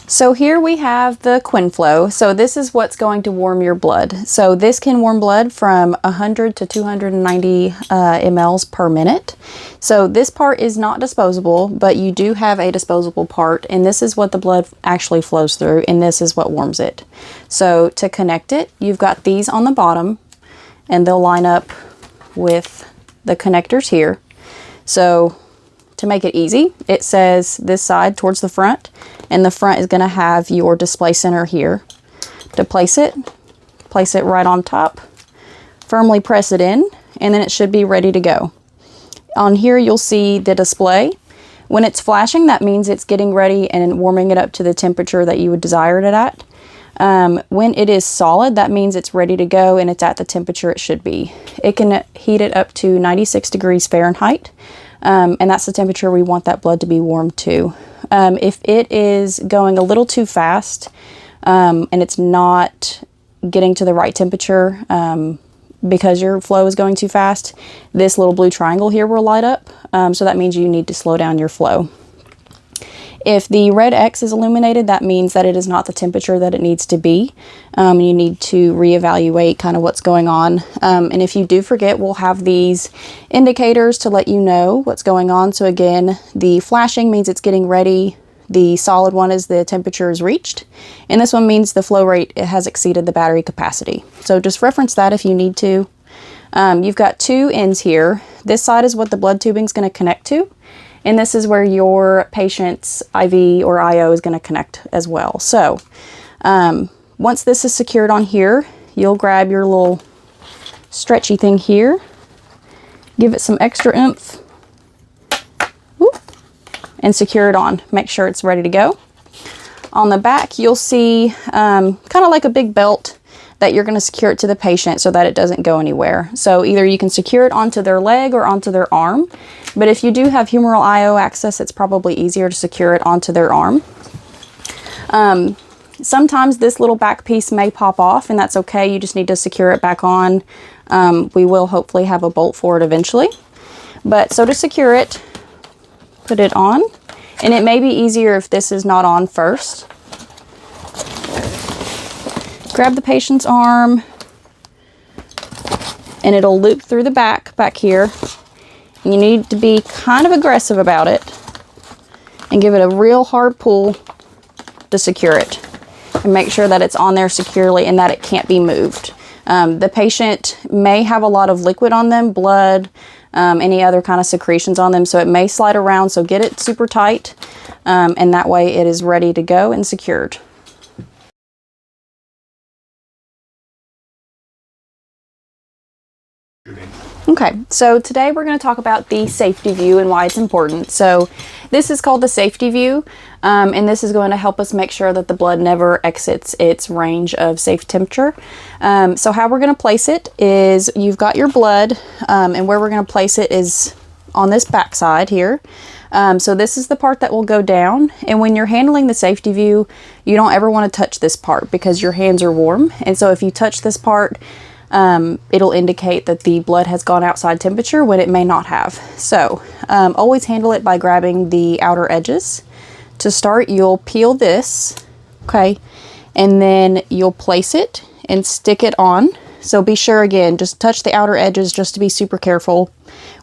So here we have the QuinFlow. So this is what's going to warm your blood. So this can warm blood from 100 to 290 mLs per minute. So this part is not disposable, but you do have a disposable part, and this is what the blood actually flows through, and this is what warms it. So to connect it, you've got these on the bottom, and they'll line up with the connectors here. So to make it easy, it says this side towards the front, and the front is going to have your display center here. To place it right on top, firmly press it in, and then it should be ready to go. On here you'll see the display. When it's flashing, that means it's getting ready and warming it up to the temperature that you would desire it at. When it is solid, that means it's ready to go and it's at the temperature it should be. It can heat it up to 96 degrees Fahrenheit. And that's the temperature we want that blood to be warmed to. If it is going a little too fast and it's not getting to the right temperature because your flow is going too fast, this little blue triangle here will light up. So that means you need to slow down your flow. If the red X is illuminated, that means that it is not the temperature that it needs to be. You need to reevaluate kind of what's going on. And if you do forget, we'll have these indicators to let you know what's going on. So again, the flashing means it's getting ready. The solid one is the temperature is reached. And this one means the flow rate has exceeded the battery capacity. So just reference that if you need to. You've got two ends here. This side is what the blood tubing is going to connect to. And this is where your patient's IV or IO is going to connect as well. So once this is secured on here, you'll grab your little stretchy thing here, give it some extra oomph, whoop, and secure it on. Make sure it's ready to go. On the back, you'll see kind of like a big belt that you're going to secure it to the patient so that it doesn't go anywhere. So either you can secure it onto their leg or onto their arm, but if you do have humeral IO access, it's probably easier to secure it onto their arm. Sometimes this little back piece may pop off, and that's okay. You just need to secure it back on. We will hopefully have a bolt for it eventually. But so to secure it, put it on, and it may be easier if this is not on first. Grab the patient's arm, and it'll loop through the back here. And you need to be kind of aggressive about it and give it a real hard pull to secure it. And make sure that it's on there securely and that it can't be moved. The patient may have a lot of liquid on them, blood, any other kind of secretions on them, so it may slide around, so get it super tight, and that way it is ready to go and secured. Okay, so today we're going to talk about the safety view and why it's important. So this is called the safety view, and this is going to help us make sure that the blood never exits its range of safe temperature. So how we're going to place it is you've got your blood, and where we're going to place it is on this back side here. So this is the part that will go down, and when you're handling the safety view, you don't ever want to touch this part because your hands are warm, and so if you touch this part, it'll indicate that the blood has gone outside temperature when it may not have. So always handle it by grabbing the outer edges. To start, you'll peel this, okay, and then you'll place it and stick it on. So be sure, again, just touch the outer edges just to be super careful.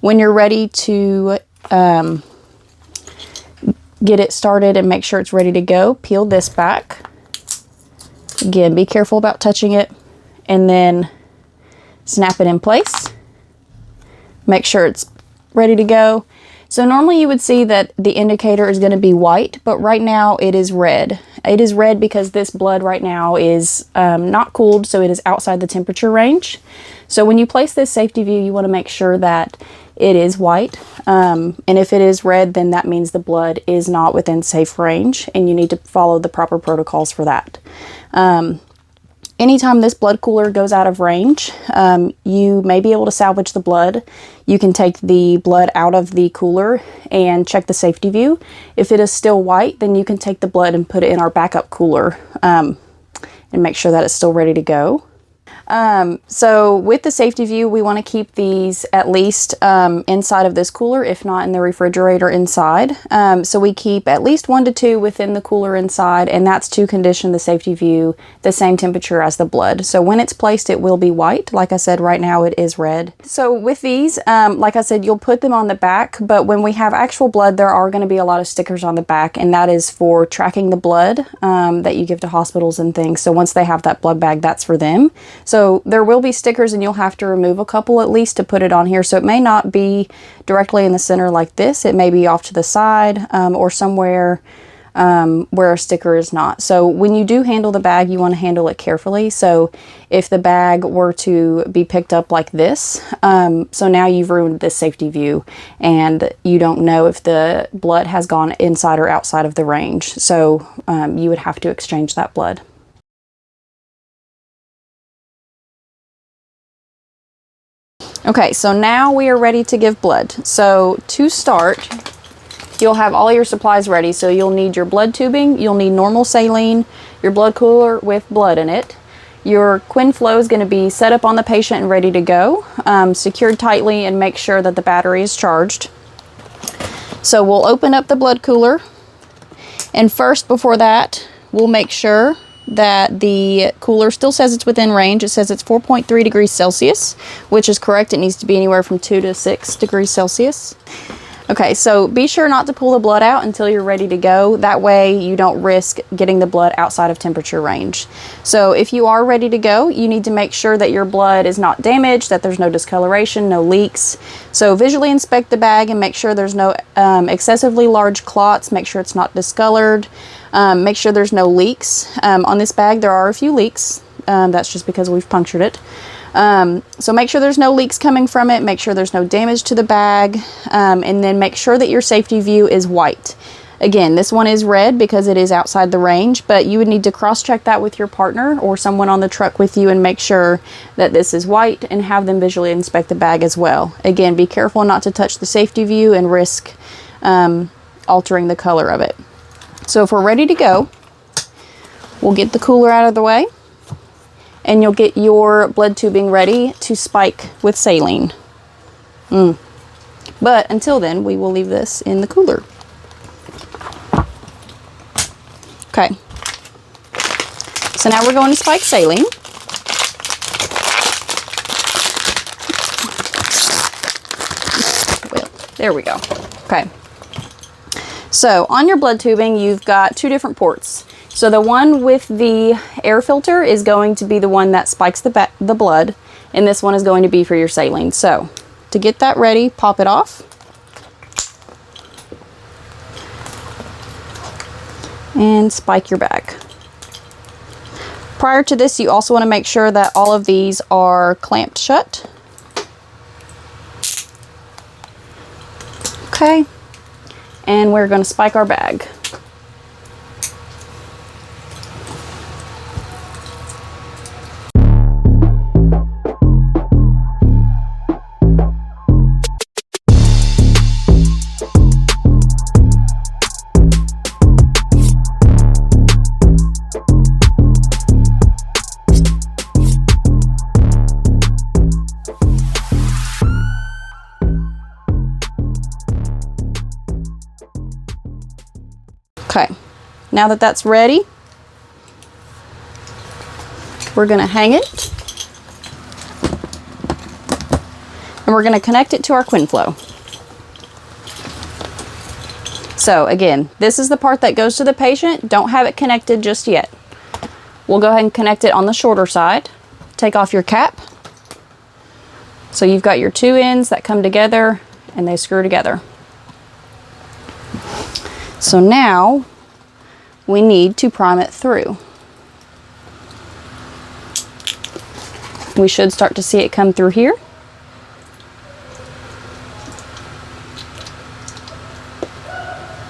When you're ready to get it started and make sure it's ready to go, peel this back. Again, be careful about touching it, and then snap it in place. Make sure it's ready to go. So normally you would see that the indicator is going to be white, but right now it is red. It is red because this blood right now is not cooled, so it is outside the temperature range. So when you place this safety view, you want to make sure that it is white. And if it is red, then that means the blood is not within safe range, and you need to follow the proper protocols for that. Anytime this blood cooler goes out of range, you may be able to salvage the blood. You can take the blood out of the cooler and check the safety view. If it is still white, then you can take the blood and put it in our backup cooler and make sure that it's still ready to go. So with the safety view, we want to keep these at least inside of this cooler, if not in the refrigerator inside. So we keep at least 1 to 2 within the cooler inside, and that's to condition the safety view the same temperature as the blood. So when it's placed, it will be white. Like I said, right now it is red. So with these, like I said, you'll put them on the back, but when we have actual blood, there are going to be a lot of stickers on the back, and that is for tracking the blood that you give to hospitals and things. So once they have that blood bag, that's for them. So there will be stickers, and you'll have to remove a couple at least to put it on here. So it may not be directly in the center like this. It may be off to the side or somewhere where a sticker is not. So when you do handle the bag, you want to handle it carefully. So if the bag were to be picked up like this, so now you've ruined this safety view and you don't know if the blood has gone inside or outside of the range. So you would have to exchange that blood. Okay, so now we are ready to give blood. So to start, you'll have all your supplies ready. So you'll need your blood tubing, you'll need normal saline, your blood cooler with blood in it. Your QuinFlow is going to be set up on the patient and ready to go, secured tightly, and make sure that the battery is charged. So we'll open up the blood cooler, and first, before that, we'll make sure that the cooler still says it's within range. It says it's 4.3 degrees Celsius, which is correct. It needs to be anywhere from 2 to 6 degrees Celsius. Okay, so be sure not to pull the blood out until you're ready to go. That way you don't risk getting the blood outside of temperature range. So if you are ready to go, you need to make sure that your blood is not damaged, that there's no discoloration, no leaks. So visually inspect the bag and make sure there's no excessively large clots. Make sure it's not discolored. Make sure there's no leaks. On this bag there are a few leaks. That's just because we've punctured it. So make sure there's no leaks coming from it, make sure there's no damage to the bag, and then make sure that your safety view is white. Again, this one is red because it is outside the range, but you would need to cross-check that with your partner or someone on the truck with you and make sure that this is white, and have them visually inspect the bag as well. Again, be careful not to touch the safety view and risk altering the color of it. So if we're ready to go, we'll get the cooler out of the way, and you'll get your blood tubing ready to spike with saline. But until then, we will leave this in the cooler. Okay. So now we're going to spike saline. Well, there we go. Okay. So on your blood tubing, you've got 2 different ports. So the one with the air filter is going to be the one that spikes the blood, and this one is going to be for your saline. So to get that ready, pop it off. And spike your bag. Prior to this, you also want to make sure that all of these are clamped shut. Okay. And we're going to spike our bag. Okay, now that that's ready, we're going to hang it, and we're going to connect it to our QuinFlow. So again, this is the part that goes to the patient. Don't have it connected just yet. We'll go ahead and connect it on the shorter side. Take off your cap. So you've got your 2 ends that come together and they screw together. So now we need to prime it through. We should start to see it come through here.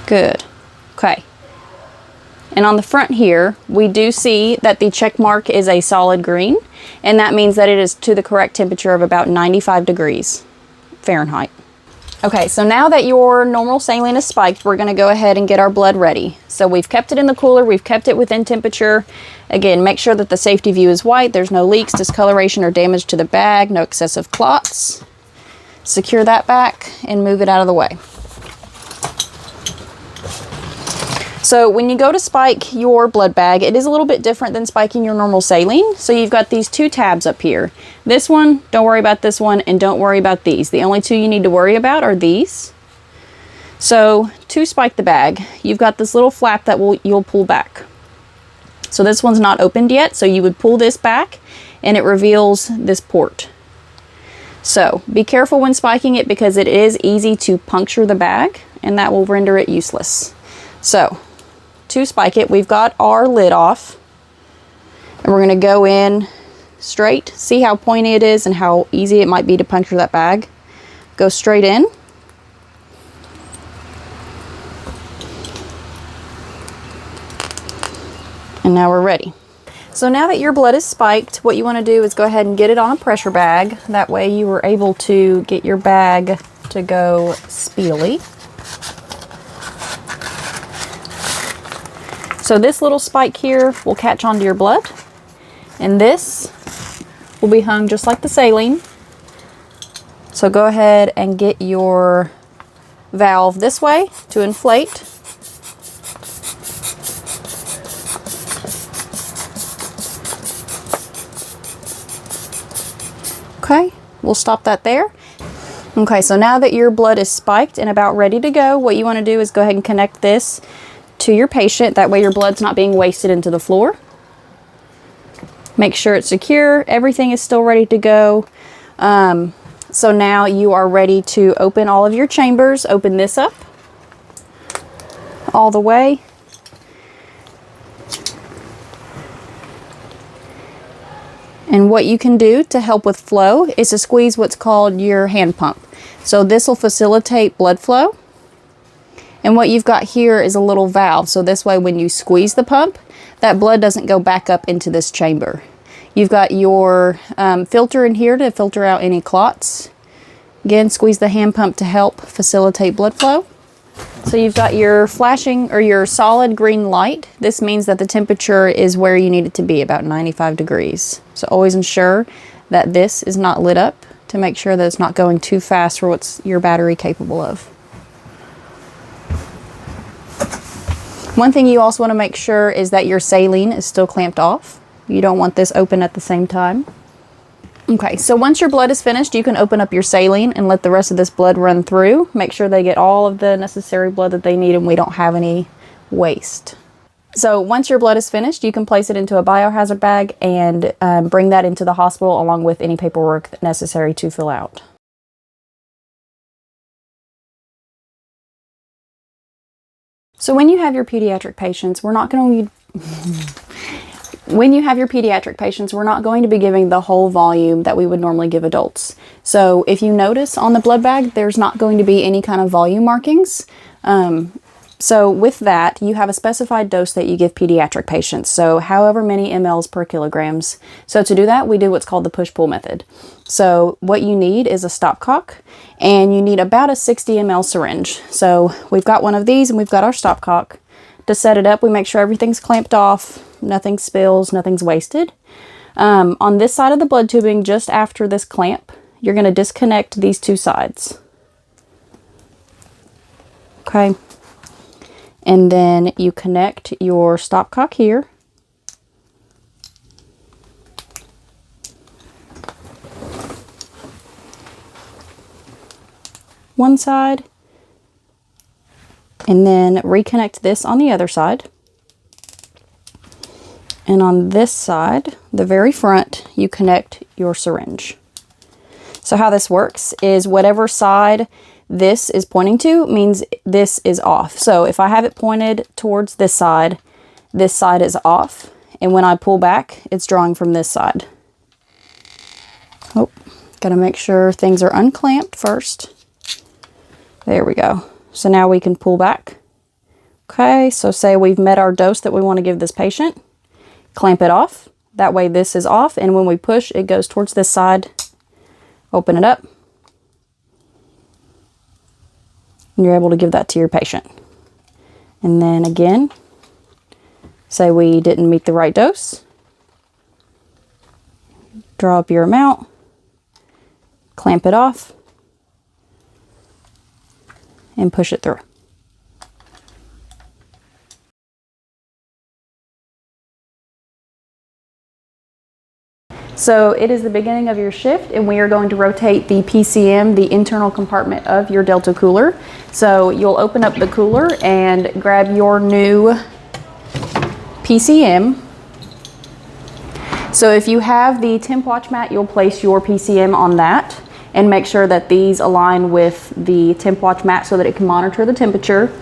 Good. Okay. And on the front here, we do see that the check mark is a solid green, and that means that it is to the correct temperature of about 95 degrees Fahrenheit. Okay, so now that your normal saline is spiked, we're going to go ahead and get our blood ready. So we've kept it in the cooler, we've kept it within temperature. Again, make sure that the safety view is white, there's no leaks, discoloration, or damage to the bag, no excessive clots. Secure that back and move it out of the way. So when you go to spike your blood bag, it is a little bit different than spiking your normal saline. So you've got these two tabs up here. This one, don't worry about this one, and don't worry about these. The only two you need to worry about are these. So to spike the bag, you've got this little flap that you'll pull back. So this one's not opened yet, so you would pull this back and it reveals this port. So be careful when spiking it because it is easy to puncture the bag and that will render it useless. So to spike it, we've got our lid off and we're going to go in straight. See how pointy it is and how easy it might be to puncture that bag. Go straight in. And now we're ready. So now that your blood is spiked, what you want to do is go ahead and get it on a pressure bag. That way you were able to get your bag to go speedily. So this little spike here will catch onto your blood, and this will be hung just like the saline. So go ahead and get your valve this way to inflate. Okay, we'll stop that there. Okay, so now that your blood is spiked and about ready to go, what you want to do is go ahead and connect this to your patient. That way your blood's not being wasted into the floor. Make sure it's secure. Everything is still ready to go. So now you are ready to open all of your chambers. Open this up all the way. And what you can do to help with flow is to squeeze what's called your hand pump. So this will facilitate blood flow. And what you've got here is a little valve. So this way when you squeeze the pump, that blood doesn't go back up into this chamber. You've got your filter in here to filter out any clots. Again, squeeze the hand pump to help facilitate blood flow. So you've got your flashing or your solid green light. This means that the temperature is where you need it to be, about 95 degrees. So always ensure that this is not lit up to make sure that it's not going too fast for what's your battery capable of. One thing you also want to make sure is that your saline is still clamped off. You don't want this open at the same time. Okay, so once your blood is finished, you can open up your saline and let the rest of this blood run through. Make sure they get all of the necessary blood that they need and we don't have any waste. So once your blood is finished, you can place it into a biohazard bag and bring that into the hospital along with any paperwork necessary to fill out. So when you have your pediatric patients, we're not going to be giving the whole volume that we would normally give adults. So if you notice on the blood bag, there's not going to be any kind of volume markings. So with that, you have a specified dose that you give pediatric patients. So however many mLs per kilograms. So to do that, we do what's called the push-pull method. So what you need is a stopcock and you need about a 60 ml syringe. So we've got one of these and we've got our stopcock. To set it up, we make sure everything's clamped off, nothing spills, nothing's wasted. On this side of the blood tubing, just after this clamp, you're going to disconnect these two sides. Okay. And then you connect your stopcock here. One side. And then reconnect this on the other side. And on this side, the very front, you connect your syringe. So how this works is whatever side this is pointing to means this is off. So if I have it pointed towards this side is off. And when I pull back, it's drawing from this side. Oh, gotta make sure things are unclamped first. There we go. So now we can pull back. Okay, so say we've met our dose that we want to give this patient. Clamp it off. That way this is off, and when we push, it goes towards this side. Open it up. and you're able to give that to your patient. And then again, say we didn't meet the right dose, draw up your amount, clamp it off, and push it through. So it is the beginning of your shift, and we are going to rotate the PCM, the internal compartment of your Delta cooler. So you'll open up the cooler and grab your new PCM. So if you have the temp watch mat, you'll place your PCM on that and make sure that these align with the temp watch mat so that it can monitor the temperature.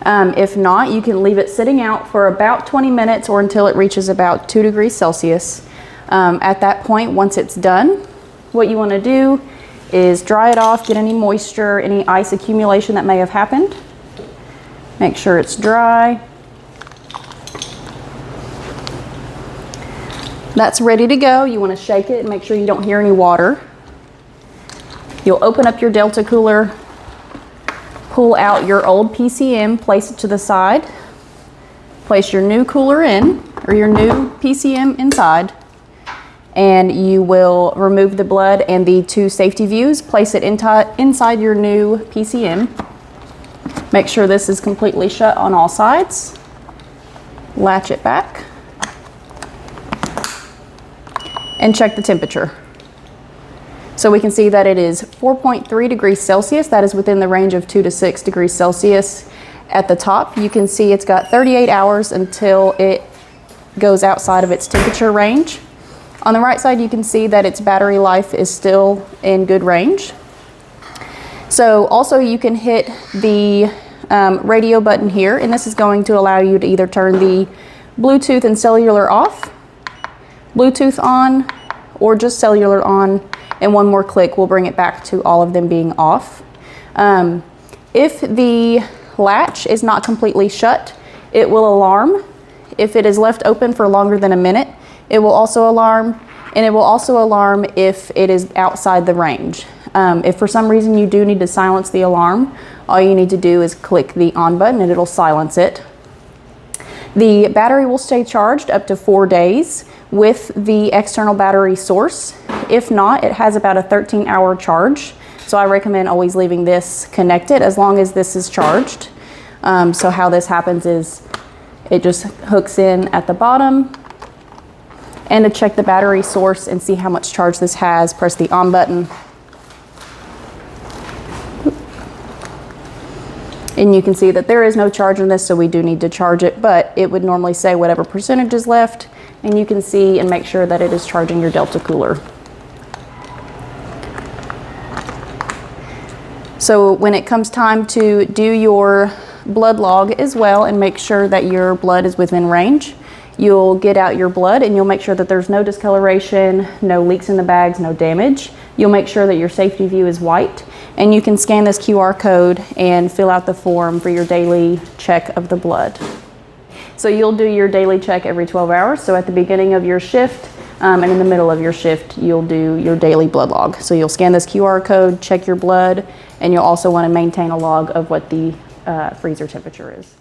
If not, you can leave it sitting out for about 20 minutes or until it reaches about 2 degrees Celsius. At that point, once it's done, what you want to do is dry it off, get any moisture, any ice accumulation that may have happened. Make sure it's dry. That's ready to go. You want to shake it and make sure you don't hear any water. You'll open up your Delta cooler, pull out your old PCM, place it to the side, place your new cooler in, or your new PCM inside, and you will remove the blood and the 2 safety views, place it inside your new PCM. Make sure this is completely shut on all sides. Latch it back and check the temperature. So we can see that it is 4.3 degrees Celsius. That is within the range of 2 to 6 degrees Celsius. At the top, you can see it's got 38 hours until it goes outside of its temperature range. On the right side, you can see that its battery life is still in good range. So also you can hit the radio button here, and this is going to allow you to either turn the Bluetooth and cellular off, Bluetooth on, or just cellular on, and one more click will bring it back to all of them being off. If the latch is not completely shut, it will alarm. If it is left open for longer than a minute, it will also alarm, and it will also alarm if it is outside the range. If for some reason you do need to silence the alarm, all you need to do is click the on button and it'll silence it. The battery will stay charged up to 4 days with the external battery source. If not, it has about a 13-hour charge. So I recommend always leaving this connected as long as this is charged. So how this happens is it just hooks in at the bottom. And to check the battery source and see how much charge this has, press the on button. And you can see that there is no charge in this, so we do need to charge it, but it would normally say whatever percentage is left, and you can see and make sure that it is charging your Delta cooler. So when it comes time to do your blood log as well and make sure that your blood is within range, you'll get out your blood and you'll make sure that there's no discoloration, no leaks in the bags, no damage. You'll make sure that your safety view is white, and you can scan this QR code and fill out the form for your daily check of the blood. So you'll do your daily check every 12 hours. So at the beginning of your shift and in the middle of your shift, you'll do your daily blood log. So you'll scan this QR code, check your blood, and you'll also want to maintain a log of what the freezer temperature is.